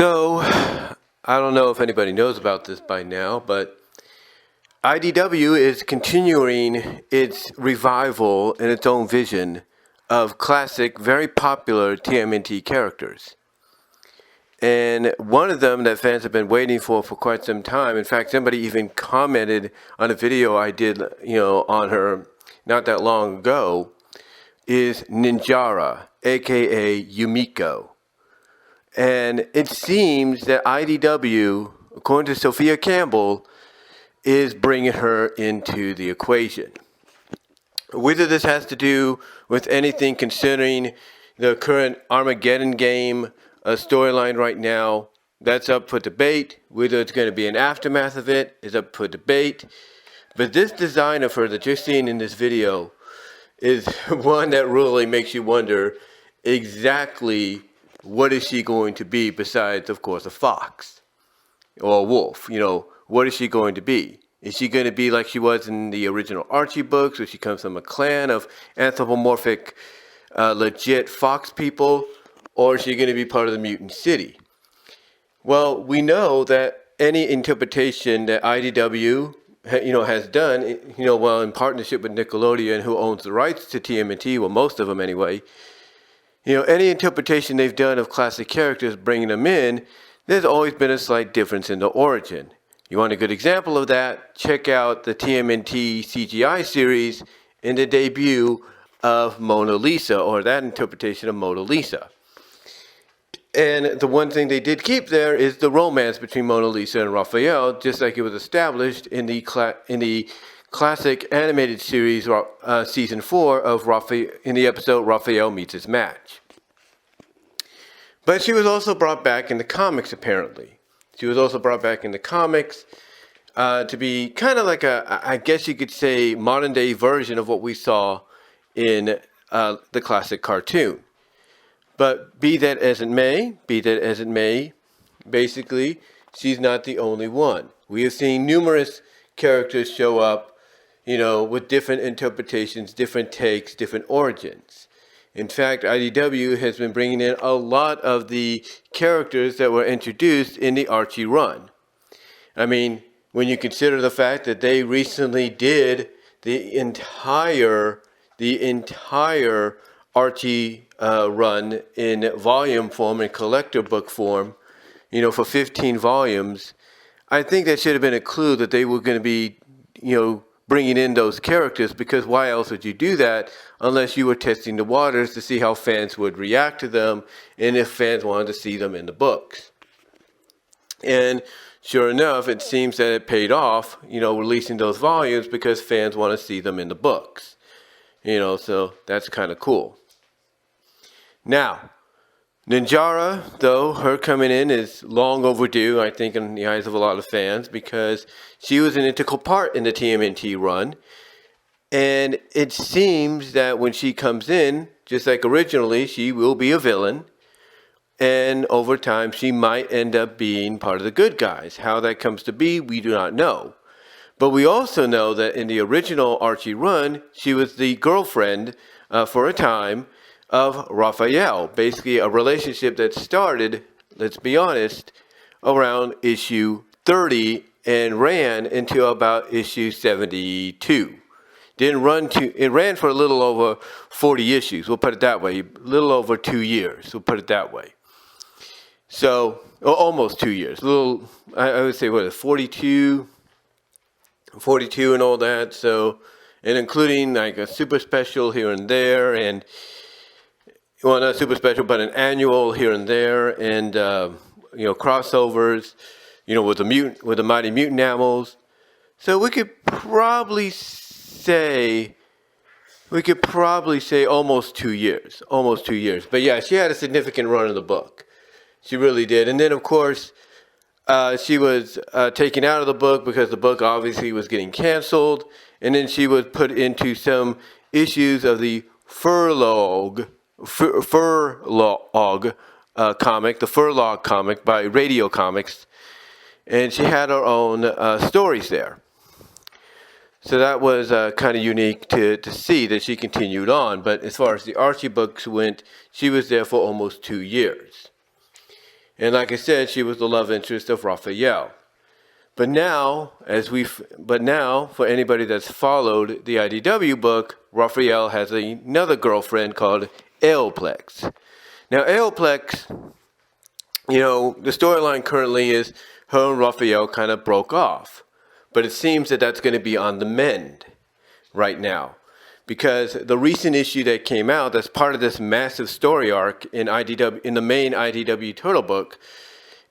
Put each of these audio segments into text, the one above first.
So, I don't know if anybody knows about this by now, but IDW is continuing its revival in its own vision of classic, very popular TMNT characters. And one of them that fans have been waiting for quite some time, in fact, somebody even commented on a video I did, on her not that long ago, is Ninjara, aka Yumiko. And it seems that IDW, according to Sophia Campbell, is bringing her into the equation. Whether this has to do with anything concerning the current Armageddon game storyline right now, that's up for debate. Whether it's going to be an aftermath of it is up for debate. But this design of her that you're seeing in this video is one that really makes you wonder exactly what is she going to be besides, of course, a fox or a wolf. What is she going to be? Is she going to be like she was in the original Archie books, where she comes from a clan of anthromorphic, legit fox people, or is she going to be part of the mutant city? Well, we know that any interpretation that IDW, has done, in partnership with Nickelodeon, who owns the rights to TMNT, well, most of them anyway, any interpretation they've done of classic characters, bringing them in, there's always been a slight difference in the origin. You want a good example of that? Check out the TMNT CGI series and the debut of Mona Lisa, or that interpretation of Mona Lisa. And the one thing they did keep there is the romance between Mona Lisa and Raphael, just like it was established in the classic animated series, season 4 of Raphael, in the episode Raphael Meets His Match. But she was also brought back in the comics, apparently. She was also brought back in the comics to be kind of like I guess you could say, modern day version of what we saw in the classic cartoon. But be that as it may, basically, she's not the only one. We have seen numerous characters show up, with different interpretations, different takes, different origins. In fact, IDW has been bringing in a lot of the characters that were introduced in the Archie run. I mean, when you consider the fact that they recently did the entire Archie run in volume form and collector book form, for 15 volumes, I think that should have been a clue that they were going to be, bringing in those characters, because why else would you do that unless you were testing the waters to see how fans would react to them and if fans wanted to see them in the books. And sure enough, it seems that it paid off, releasing those volumes because fans want to see them in the books. So that's kind of cool. Now, Ninjara, though, her coming in is long overdue, I think, in the eyes of a lot of fans, because she was an integral part in the TMNT run. And it seems that when she comes in, just like originally, she will be a villain. And over time, she might end up being part of the good guys. How that comes to be, we do not know. But we also know that in the original Archie run, she was the girlfriend for a time of Raphael. Basically a relationship that started, let's be honest, around issue 30 and ran until about issue 72. It ran for a little over 40 issues, we'll put it that way, a little over 2 years, we'll put it that way. So, almost 2 years, I would say, 42 and all that, so, and including like a super special here and there, and, well, not super special, but an annual here and there, and, crossovers, with the Mighty Mutant Animals. So we could probably say almost 2 years, But yeah, she had a significant run in the book. She really did. And then, of course, she was taken out of the book because the book obviously was getting canceled. And then she was put into some issues of the Furlog comic, the Furlog comic by Radio Comics. And she had her own stories there. So that was kind of unique to see that she continued on. But as far as the Archie books went, she was there for almost 2 years. And like I said, she was the love interest of Raphael. But now, for anybody that's followed the IDW book, Raphael has another girlfriend called Aeroplex. Now, Aeroplex, the storyline currently is her and Raphael kind of broke off. But it seems that that's going to be on the mend right now. Because the recent issue that came out, that's part of this massive story arc in the main IDW Turtle book,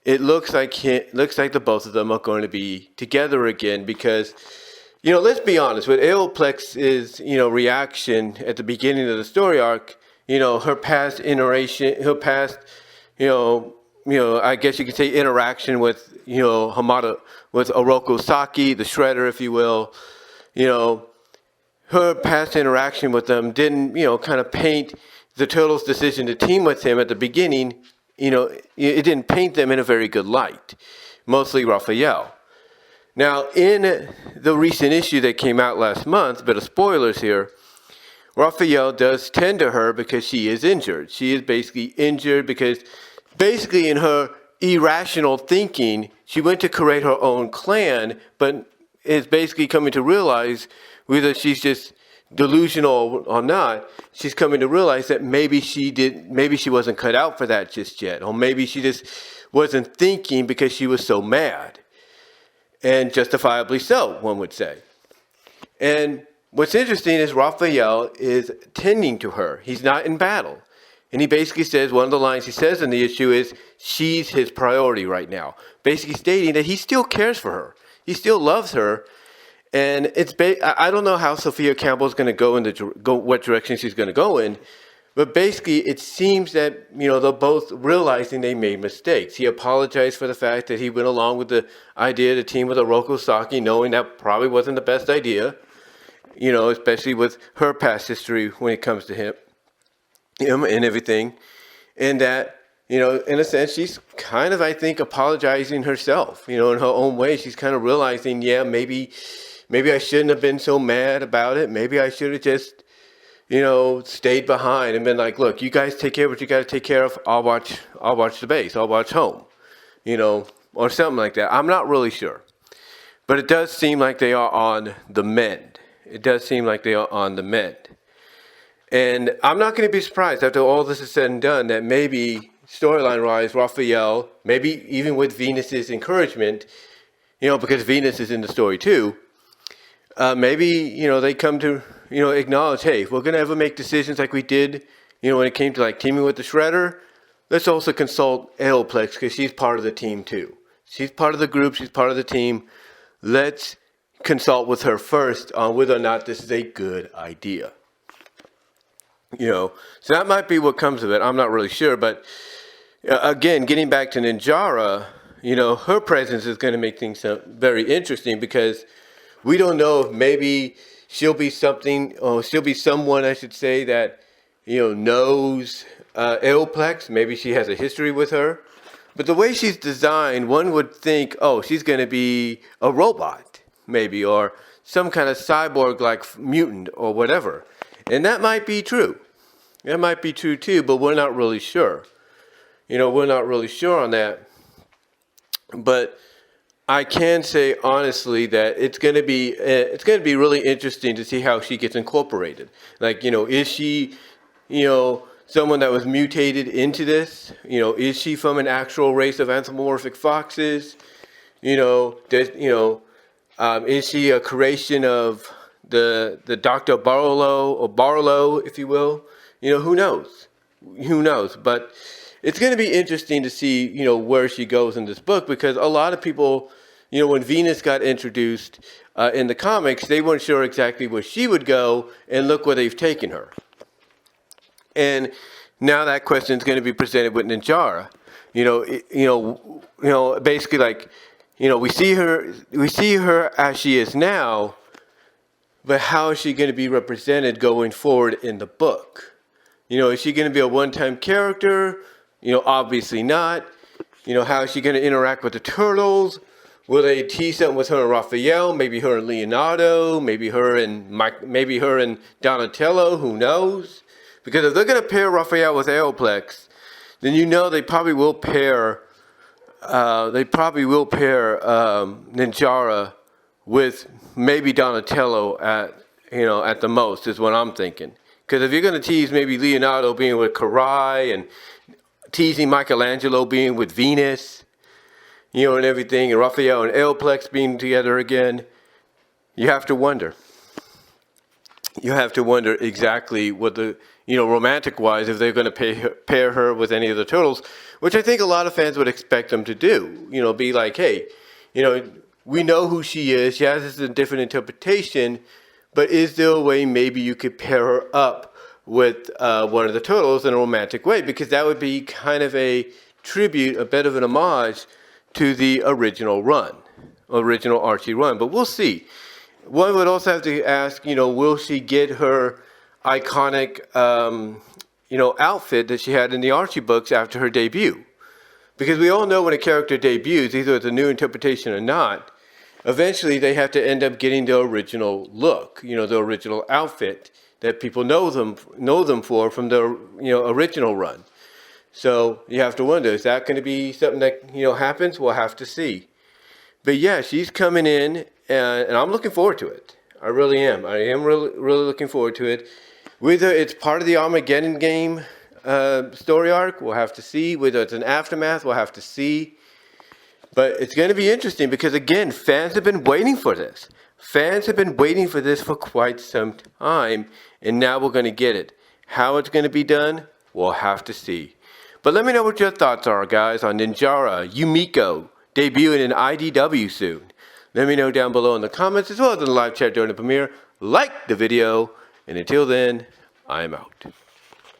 it looks like the both of them are going to be together again because, let's be honest, with Aeroplex's, reaction at the beginning of the story arc, her past iteration, her past, I guess you could say interaction with, with Oroku Saki, the Shredder, if you will, her past interaction with them didn't, kind of paint the Turtles' decision to team with him at the beginning. It didn't paint them in a very good light, mostly Raphael. Now, in the recent issue that came out last month, bit of spoilers here, Raphael does tend to her because she is injured. She is basically injured because basically in her irrational thinking, she went to create her own clan, but is basically coming to realize whether she's just delusional or not, she's coming to realize that maybe she wasn't cut out for that just yet, or maybe she just wasn't thinking because she was so mad, and justifiably so, one would say. And what's interesting is Raphael is tending to her. He's not in battle, and he basically says, one of the lines he says in the issue is, she's his priority right now, basically stating that he still cares for her, he still loves her. And I don't know how Sophia Campbell is going to go what direction she's going to go in, but basically it seems that they're both realizing they made mistakes. He apologized for the fact that he went along with the idea to team with Oroku Saki, knowing that probably wasn't the best idea, especially with her past history when it comes to him and everything, and that in a sense she's kind of, I think, apologizing herself, in her own way. She's kind of realizing, maybe I shouldn't have been so mad about it. Maybe I should have just, stayed behind and been like, look, you guys take care of what you got to take care of. I'll watch the base. I'll watch home, or something like that. I'm not really sure. But it does seem like they are on the mend. And I'm not going to be surprised after all this is said and done that maybe storyline-wise, Raphael, maybe even with Venus's encouragement, because Venus is in the story too, maybe, they come to, acknowledge, hey, if we're going to ever make decisions like we did, when it came to like teaming with the Shredder, let's also consult Aeroplex because she's part of the team too. She's part of the group. She's part of the team. Let's consult with her first on whether or not this is a good idea. So that might be what comes of it. I'm not really sure. But again, getting back to Ninjara, her presence is going to make things very interesting because we don't know if maybe she'll be someone, I should say, that, knows Aeroplex. Maybe she has a history with her. But the way she's designed, one would think, oh, she's going to be a robot, maybe, or some kind of cyborg-like mutant or whatever. And that might be true. That might be true too, but we're not really sure. We're not really sure on that. But I can say honestly that it's going to be really interesting to see how she gets incorporated. Like, is she, someone that was mutated into this? Is she from an actual race of anthropomorphic foxes? Is she a creation of the Dr. Barlow, if you will? Who knows? Who knows? But it's going to be interesting to see, where she goes in this book because a lot of people, when Venus got introduced in the comics, they weren't sure exactly where she would go, and look where they've taken her. And now that question is going to be presented with Ninjara. Basically like, we see her as she is now, but how is she going to be represented going forward in the book? Is she going to be a one-time character? Obviously not. How is she going to interact with the Turtles? Will they tease something with her and Raphael? Maybe her and Leonardo? Maybe her and Donatello? Who knows? Because if they're going to pair Raphael with Aeroplex, then they probably will pair they probably will pair Ninjara with maybe Donatello at the most, is what I'm thinking. Because if you're going to tease maybe Leonardo being with Karai and teasing Michelangelo being with Venus, and everything, and Raphael and Aeroplex being together again, you have to wonder. You have to wonder exactly what the, romantic-wise, if they're going to pair her with any of the Turtles, which I think a lot of fans would expect them to do. Be like, hey, we know who she is. She has a different interpretation, but is there a way maybe you could pair her up with one of the Turtles in a romantic way? Because that would be kind of a tribute, a bit of an homage to the original Archie run. But we'll see. One would also have to ask, will she get her iconic, outfit that she had in the Archie books after her debut? Because we all know when a character debuts, either it's a new interpretation or not, eventually they have to end up getting the original look, the original outfit that people know them for from the original run. So you have to wonder, is that going to be something that happens? We'll have to see. But yeah, she's coming in, and I'm looking forward to it. I really am. I am really, really looking forward to it. Whether it's part of the Armageddon game story arc, we'll have to see. Whether it's an aftermath, we'll have to see. But it's going to be interesting because, again, fans have been waiting for this. Fans have been waiting for this for quite some time, and now we're going to get it. How it's going to be done, we'll have to see. But let me know what your thoughts are, guys, on Ninjara, Yumiko, debuting in IDW soon. Let me know down below in the comments, as well as in the live chat during the premiere. Like the video, and until then, I am out.